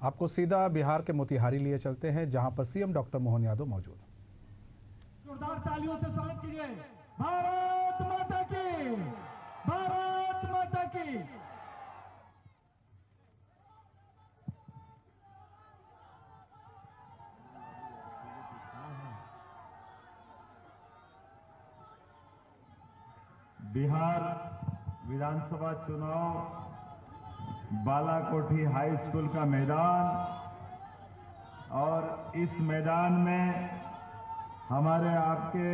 आपको सीधा बिहार के मोतिहारी लिए चलते हैं, जहां पर सीएम डॉक्टर मोहन यादव मौजूद हैं। जोरदार तालियों से स्वागत कीजिए। भारत माता की, भारत माता की। बिहार विधानसभा चुनाव बालाकोठी हाई स्कूल का मैदान, और इस मैदान में हमारे आपके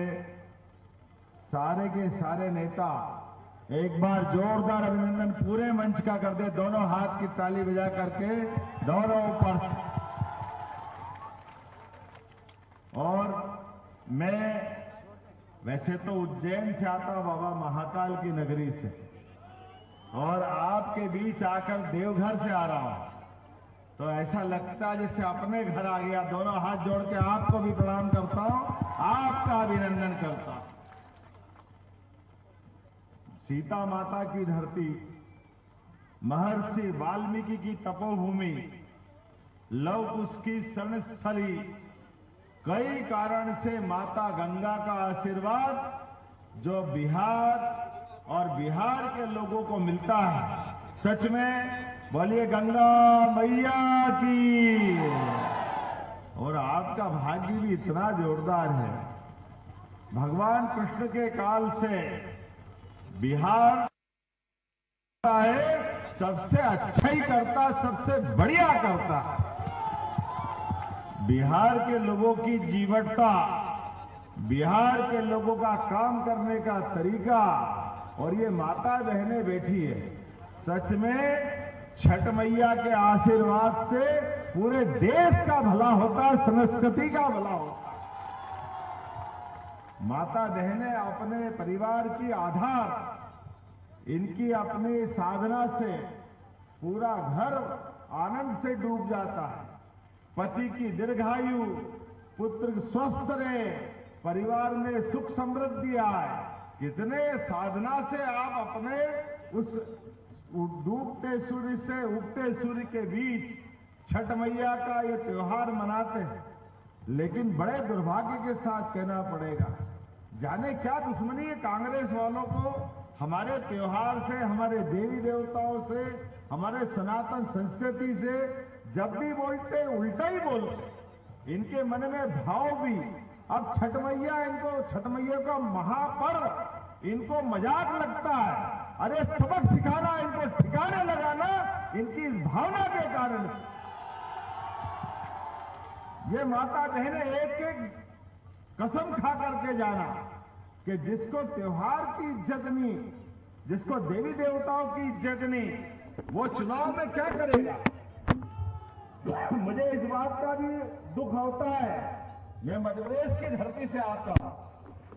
सारे के सारे नेता, एक बार जोरदार अभिनंदन पूरे मंच का कर दे, दोनों हाथ की ताली बजा करके, दोनों ऊपर से। और मैं वैसे तो उज्जैन से आता हूं, बाबा महाकाल की नगरी से, और आपके बीच आकर देवघर से आ रहा हूं, तो ऐसा लगता है जैसे अपने घर आ गया। दोनों हाथ जोड़ के आपको भी प्रणाम करता हूं, आपका अभिनंदन करता हूं। सीता माता की धरती, महर्षि वाल्मीकि की तपोभूमि, लव कुश की शरणस्थली, कई कारण से माता गंगा का आशीर्वाद जो बिहार और बिहार के लोगों को मिलता है, सच में बोलिए गंगा मैया की। और आपका भाग्य भी इतना जोरदार है, भगवान कृष्ण के काल से बिहार है सबसे अच्छा ही करता, सबसे बढ़िया करता। बिहार के लोगों की जीवटता, बिहार के लोगों का काम करने का तरीका, और ये माता बहनें बैठी है, सच में छठ मैया के आशीर्वाद से पूरे देश का भला होता है, संस्कृति का भला होता है। माता बहनें अपने परिवार की आधार, इनकी अपनी साधना से पूरा घर आनंद से डूब जाता है। पति की दीर्घायु, पुत्र स्वस्थ रहे, परिवार में सुख समृद्धि आए, कितने साधना से आप अपने उस डूबते सूर्य से उगते सूर्य के बीच छठ मैया का ये त्योहार मनाते हैं। लेकिन बड़े दुर्भाग्य के साथ कहना पड़ेगा, जाने क्या दुश्मनी है कांग्रेस वालों को हमारे त्योहार से, हमारे देवी देवताओं से, हमारे सनातन संस्कृति से। जब भी बोलते उल्टा ही बोलते, इनके मन में भाव भी। अब छठ मैया, इनको छठ मैया का महापर्व इनको मजाक लगता है। अरे सबक सिखाना, इनको ठिकाने लगाना इनकी इस भावना के कारण। ये माता बहनें एक एक कसम खा करके जाना कि जिसको त्योहार की इज्जत नहीं, जिसको देवी देवताओं की इज्जत नहीं, वो चुनाव में क्या करेगा। मुझे इस बात का भी दुख होता है, मैं मध्य प्रदेश की धरती से आता हूं,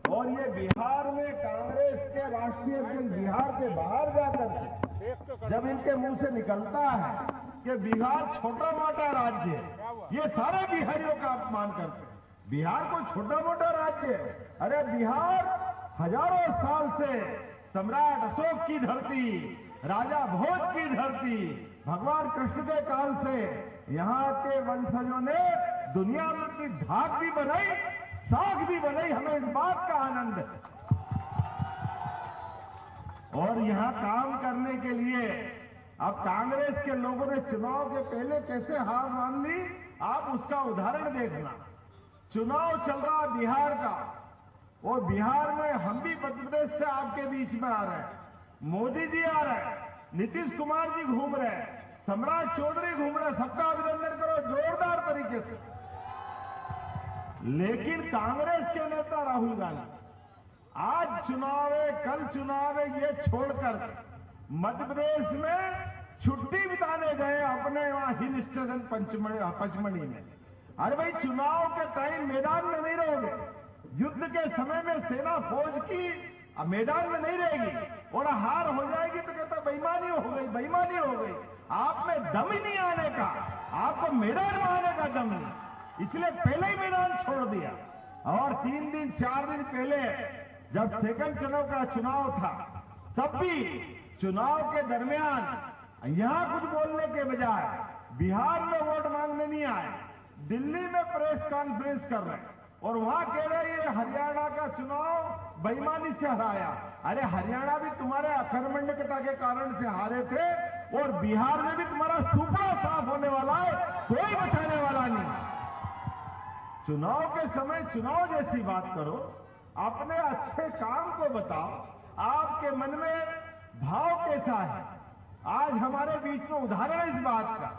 और ये बिहार में कांग्रेस के राष्ट्रीय अध्यक्ष बिहार के बाहर जाकर के जब इनके मुंह से निकलता है कि बिहार छोटा मोटा राज्य है, ये सारे बिहारियों का अपमान करते हैं। बिहार को छोटा मोटा राज्य है? अरे बिहार हजारों साल से सम्राट अशोक की धरती, राजा भोज की धरती, भगवान कृष्ण के काल से यहाँ के वंशजों ने दुनिया में अपनी धाक भी बनाई, साख भी बनाई। हमें इस बात का आनंद है। और यहां काम करने के लिए अब कांग्रेस के लोगों ने चुनाव के पहले कैसे हार मान ली, आप उसका उदाहरण देखना। चुनाव चल रहा बिहार का, और बिहार में हम भी मध्य प्रदेश से आपके बीच में आ रहे हैं, मोदी जी आ रहे हैं, नीतीश कुमार जी घूम रहे हैं, सम्राट चौधरी घूम रहे हैं, सबका अभिनंदन करो जोरदार तरीके से। लेकिन कांग्रेस के नेता राहुल गांधी आज चुनाव है, कल चुनाव है, ये छोड़कर मध्य प्रदेश में छुट्टी बिताने गए अपने वहां हिल स्टेशन पचमढ़ी में। अरे भाई, चुनाव के टाइम मैदान में नहीं रहोगे, युद्ध के समय में सेना फौज की अब मैदान में नहीं रहेगी, और हार हो जाएगी तो कहता बेईमानी हो गई, बेईमानी हो गई। आप में दम ही नहीं आने का, आपको मैदान में आने का दम नहीं, इसलिए पहले ही मैदान छोड़ दिया। और 3 दिन 4 दिन पहले जब सेकंड चरण का चुनाव था, तब भी चुनाव के दरमियान यहां कुछ बोलने के बजाय बिहार में वोट मांगने नहीं आए, दिल्ली में प्रेस कॉन्फ्रेंस कर रहे हैं और वहां कह रहे हैं ये हरियाणा का चुनाव बेईमानी से हराया। अरे हरियाणा भी तुम्हारे अकर्मण्यता के कारण से हारे थे और बिहार में भी तुम्हारा सुपड़ा साफ होने वाला है, कोई बचाने वाला नहीं। चुनाव के समय चुनाव जैसी बात करो, अपने अच्छे काम को बताओ, आपके मन में भाव कैसा है। आज हमारे बीच में उदाहरण है इस बात का।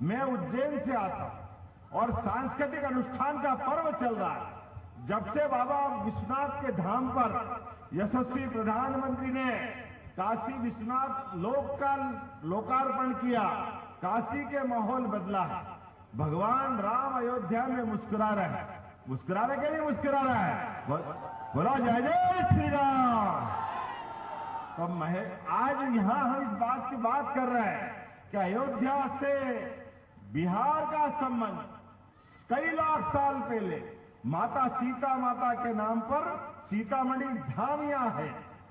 मैं उज्जैन से आता हूं और सांस्कृतिक अनुष्ठान का पर्व चल रहा है। जब से बाबा विश्वनाथ के धाम पर यशस्वी प्रधानमंत्री ने काशी विश्वनाथ का लोकार्पण किया, काशी के माहौल बदला है। भगवान राम अयोध्या में मुस्कुरा रहे हैं। मुस्कुरा रहे कि नहीं मुस्कुरा रहा है? बोलो जय जय श्री राम। तो आज यहां हम इस बात की बात कर रहे हैं कि अयोध्या से बिहार का संबंध कई लाख साल पहले माता सीता माता के नाम पर सीतामढ़ी धाम यहां है।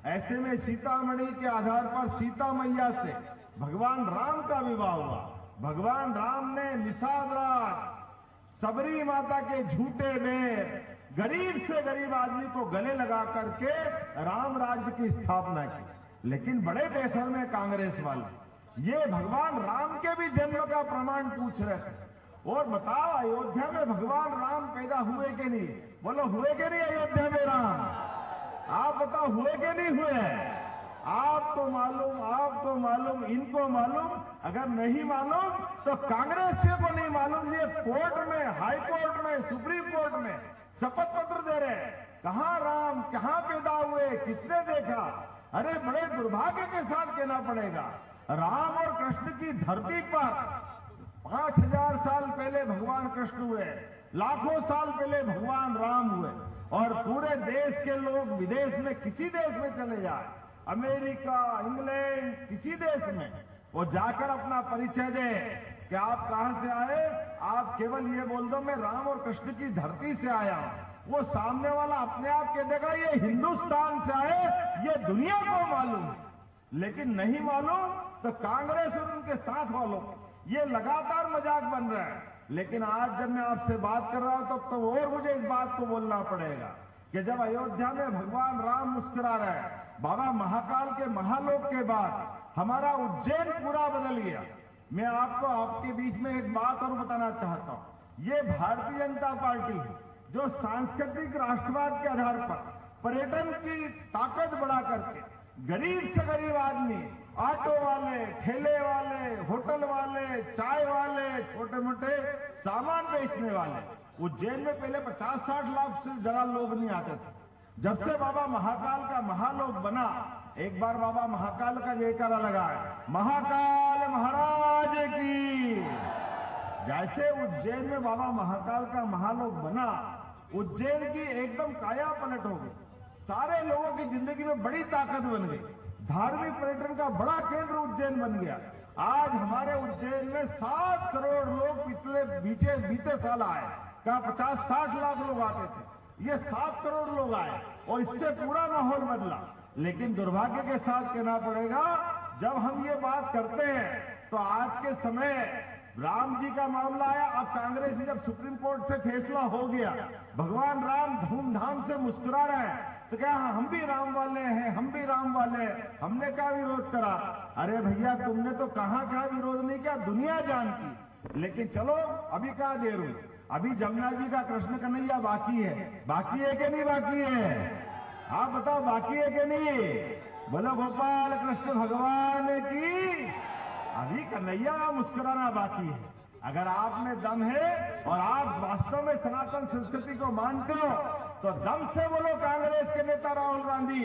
ऐसे में सीतामढ़ी के आधार पर सीता मैया से भगवान राम का विवाह हुआ। भगवान राम ने निषाद रात सबरी माता के झूठे में गरीब से गरीब आदमी को गले लगा करके राम राज्य की स्थापना की। लेकिन बड़े बेसर में कांग्रेस वाले ये भगवान राम के भी जन्म का प्रमाण पूछ रहे थे। और बताओ अयोध्या में भगवान राम पैदा हुए कि नहीं? बोलो हुए कि नहीं अयोध्या में राम? आप बताओ हुए कि नहीं हुए? आपको मालूम, इनको मालूम। अगर नहीं मालूम तो कांग्रेसियों को नहीं मालूम। ये कोर्ट में, हाई कोर्ट में, सुप्रीम कोर्ट में शपथ पत्र दे रहे हैं। कहां राम, कहां पैदा हुए, किसने देखा? अरे बड़े दुर्भाग्य के साथ कहना पड़ेगा, राम और कृष्ण की धरती पर 5000 साल पहले भगवान कृष्ण हुए, लाखों साल पहले भगवान राम हुए। और पूरे देश के लोग विदेश में किसी देश में चले जाए, अमेरिका, इंग्लैंड, किसी देश में, वो जाकर अपना परिचय दे कि आप कहां से आए, आप केवल ये बोल दो मैं राम और कृष्ण की धरती से आया हूं। वो सामने वाला अपने आप कह देगा ये हिंदुस्तान से आए, ये दुनिया को मालूम है। लेकिन नहीं मालूम तो कांग्रेस और उनके साथ वालों ये लगातार मजाक बन रहा है। लेकिन आज जब मैं आपसे बात कर रहा हूं तब तो और मुझे इस बात को बोलना पड़ेगा कि जब अयोध्या में भगवान राम मुस्कुरा रहे हैं, बाबा महाकाल के महालोक के बाद हमारा उज्जैन पूरा बदल गया। मैं आपको आपके बीच में एक बात और बताना चाहता हूं। ये भारतीय जनता पार्टी है जो सांस्कृतिक राष्ट्रवाद के आधार पर पर्यटन की ताकत बढ़ा करके गरीब से गरीब आदमी, ऑटो वाले, ठेले वाले, होटल वाले, चाय वाले, छोटे मोटे सामान बेचने वाले, उज्जैन में पहले 50-60 लाख से ज्यादा लोग नहीं आते थे। जब से बाबा महाकाल का महालोक बना, एक बार बाबा महाकाल का जयकारा लगाए, महाकाल महाराज की। जैसे उज्जैन में बाबा महाकाल का महालोक बना, उज्जैन की एकदम काया पलट हो गई। सारे लोगों की जिंदगी में बड़ी ताकत बन गई। धार्मिक पर्यटन का बड़ा केंद्र उज्जैन बन गया। आज हमारे उज्जैन में 7 करोड़ लोग बीते साल आए। कहा 50-60 लाख लोग आते थे, ये 7 करोड़ लोग आए और इससे पूरा माहौल बदला। लेकिन दुर्भाग्य के साथ कहना पड़ेगा, जब हम ये बात करते हैं तो आज के समय राम जी का मामला आया। अब कांग्रेस जब सुप्रीम कोर्ट से फैसला हो गया, भगवान राम धूमधाम से मुस्कुरा रहे हैं, तो क्या हम भी राम वाले हैं, हम भी राम वाले हैं, हमने क्या विरोध करा? अरे भैया तुमने तो कहां विरोध नहीं किया, दुनिया जानती। लेकिन चलो अभी क्या देर हुई, अभी जमुना जी का कृष्ण कन्हैया बाकी है कि नहीं बाकी है? आप बताओ बाकी है कि नहीं? बोलो गोपाल कृष्ण भगवान की। अभी कन्हैया मुस्कुराना बाकी है। अगर आप में दम है और आप वास्तव में सनातन संस्कृति को मानते हो तो दम से बोलो कांग्रेस के नेता राहुल गांधी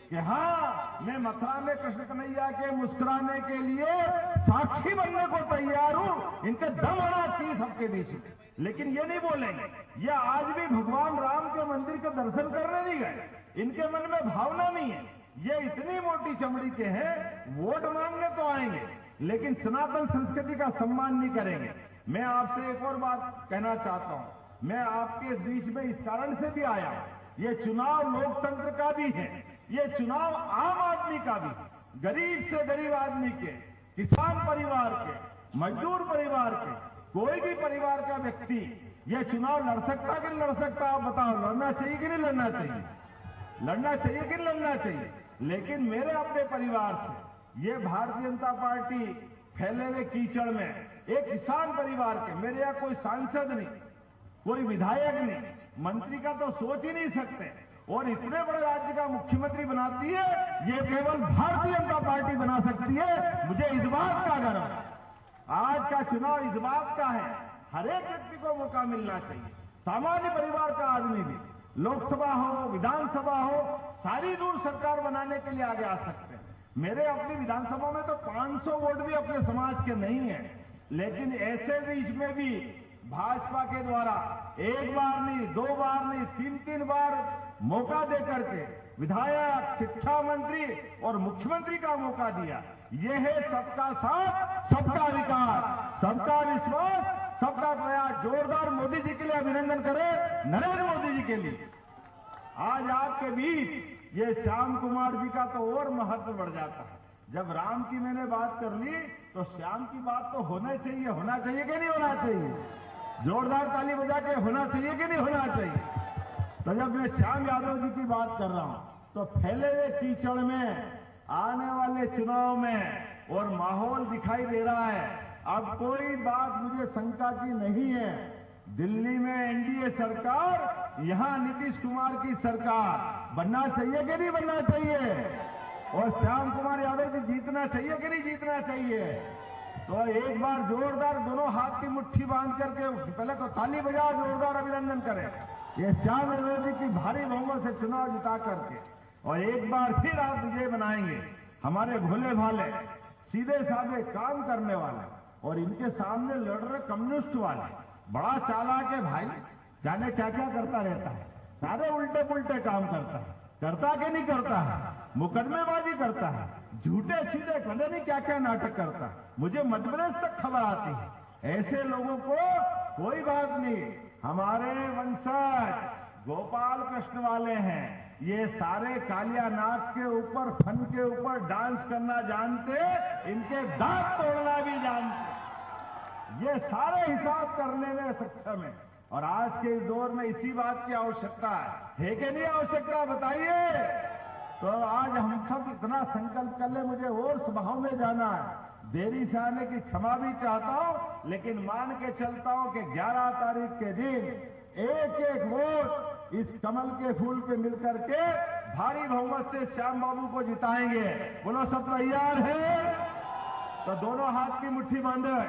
कि हाँ, मैं मथुरा में कृष्ण कन्हैया के मुस्कुराने के लिए साक्षी बनने को तैयार हूं। इनके दम होना चाहिए सबके बीच में। लेकिन ये नहीं बोलेंगे, ये आज भी भगवान राम के मंदिर के दर्शन करने नहीं गए, इनके मन में भावना नहीं है। ये इतनी मोटी चमड़ी के हैं, वोट मांगने तो आएंगे लेकिन सनातन संस्कृति का सम्मान नहीं करेंगे। मैं आपसे एक और बात कहना चाहता हूं। मैं आपके बीच में इस कारण से भी आया, ये चुनाव लोकतंत्र का भी है, ये चुनाव आम आदमी का भी, गरीब से गरीब आदमी के, किसान परिवार के, मजदूर परिवार के, कोई भी परिवार का व्यक्ति ये चुनाव लड़ सकता कि नहीं लड़ सकता? आप बताओ, लड़ना चाहिए कि नहीं लड़ना चाहिए? लड़ना चाहिए कि नहीं लड़ना चाहिए? लेकिन मेरे अपने परिवार से ये भारतीय जनता पार्टी फैले हुए कीचड़ में एक किसान परिवार के, मेरे यहाँ कोई सांसद नहीं, कोई विधायक नहीं, मंत्री का तो सोच ही नहीं सकते, और इतने बड़े राज्य का मुख्यमंत्री बनाती है, ये केवल भारतीय जनता पार्टी बना सकती है। मुझे इस बात का गर्व है। आज का चुनाव इस बात का है, हर एक व्यक्ति को मौका मिलना चाहिए। सामान्य परिवार का आदमी भी लोकसभा हो, विधानसभा हो, सारी दूर सरकार बनाने के लिए आगे आ सकते हैं। मेरे अपनी विधानसभा में तो 500 वोट भी अपने समाज के नहीं है, लेकिन ऐसे बीच में भी भाजपा के द्वारा एक बार नहीं, 2 बार नहीं, 3-3 बार मौका दे करके विधायक, शिक्षा मंत्री और मुख्यमंत्री का मौका दिया। यह है सबका साथ, सबका विकास, सबका विश्वास, सबका प्रयास। जोरदार मोदी जी के लिए अभिनंदन करें, नरेंद्र मोदी जी के लिए। आज आपके बीच ये श्याम कुमार जी का तो और महत्व बढ़ जाता है। जब राम की मैंने बात कर ली तो श्याम की बात तो होना चाहिए कि नहीं होना चाहिए? जोरदार ताली बजा के होना चाहिए कि नहीं होना चाहिए? तो जब मैं श्याम यादव जी की बात कर रहा हूं तो फैले हुए कीचड़ में आने वाले चुनाव में और माहौल दिखाई दे रहा है। अब कोई बात मुझे शंका की नहीं है। दिल्ली में एनडीए सरकार, यहां नीतीश कुमार की सरकार बनना चाहिए कि नहीं बनना चाहिए? और श्याम कुमार यादव जी जीतना चाहिए कि नहीं जीतना चाहिए? तो एक बार जोरदार दोनों हाथ की मुट्ठी बांध करके पहले तो ताली बजाओ, जोरदार अभिनंदन करें ये श्याम यादव जी की भारी बहुमत से चुनाव जिता करके, और एक बार फिर आप विजय बनाएंगे। हमारे भोले भाले, सीधे साधे काम करने वाले, और इनके सामने लड़ रहे कम्युनिस्ट वाले, बड़ा चालाक है भाई, जाने क्या क्या करता रहता है, सारे उल्टे पुल्टे काम करता कि नहीं करता है, मुकदमेबाजी करता है, झूठे छीटे पता नहीं क्या क्या नाटक करता है। मुझे मध्य प्रदेश तक खबर आती है। ऐसे लोगों को कोई बात नहीं, हमारे वंशज गोपाल कृष्ण वाले हैं, ये सारे कालिया नाग के ऊपर, फन के ऊपर डांस करना जानते, इनके दांत तोड़ना भी जानते, ये सारे हिसाब करने में सक्षम है। और आज के इस दौर में इसी बात की आवश्यकता है कि नहीं आवश्यकता? बताइए। तो आज हम सब इतना संकल्प कर ले, मुझे और सभाओं में जाना है, देरी से आने की क्षमा भी चाहता हूं, लेकिन मान के चलता हूं कि 11 तारीख के दिन एक एक वोट इस कमल के फूल पे मिलकर के भारी बहुमत से श्याम बाबू को जिताएंगे। बोलो सब तैयार है? तो दोनों हाथ की मुट्ठी बांधे,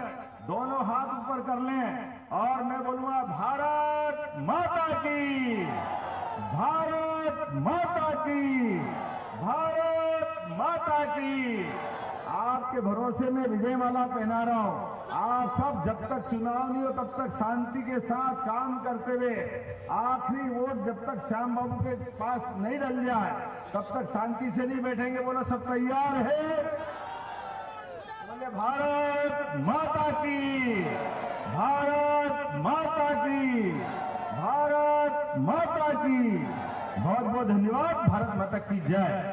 दोनों हाथ ऊपर कर लें, और मैं बोलूंगा भारत माता की, भारत माता की, भारत माता की। आपके भरोसे में विजय माला पहना रहा हूं। आप सब जब तक चुनाव नहीं हो तब तक शांति के साथ काम करते हुए, आखिरी वोट जब तक श्याम बाबू के पास नहीं डल जाए तब तक शांति से नहीं बैठेंगे। बोलो सब तैयार है? बोले भारत माता की, भारत माता की, भारत माता की। बहुत बहुत धन्यवाद। भारत माता की जय।